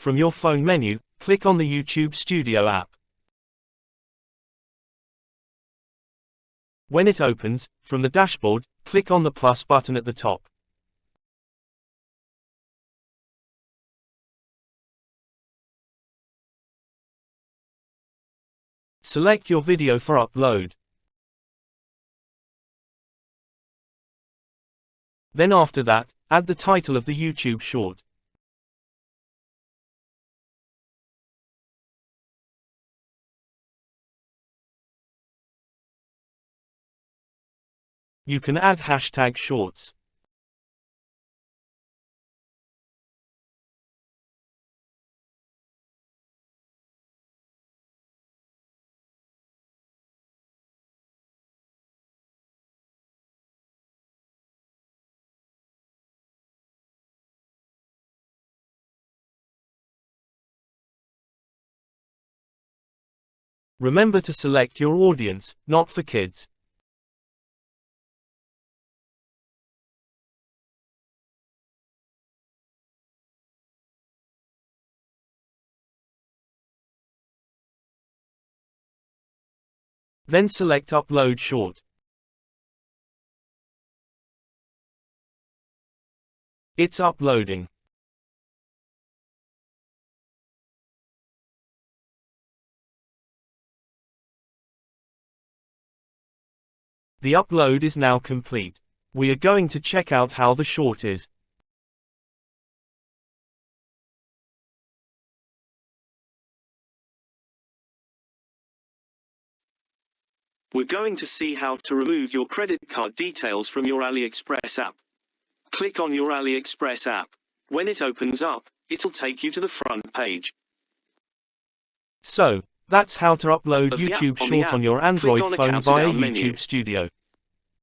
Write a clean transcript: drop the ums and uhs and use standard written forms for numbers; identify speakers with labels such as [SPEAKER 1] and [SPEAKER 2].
[SPEAKER 1] From your phone menu, click on the YouTube Studio app. When it opens, from the dashboard, click on the plus button at the top. Select your video for upload. Then after that, add the title of the YouTube short. You can add hashtag shorts. Remember to select your audience, not for kids. Then select Upload Short. It's uploading. The upload is now complete. We are going to check out how the short is. We're going to see how to remove your credit card details from your AliExpress app. Click on your AliExpress app. When it opens up, it'll take you to the front page. So, that's how to upload YouTube Short on your Android phone via YouTube Studio.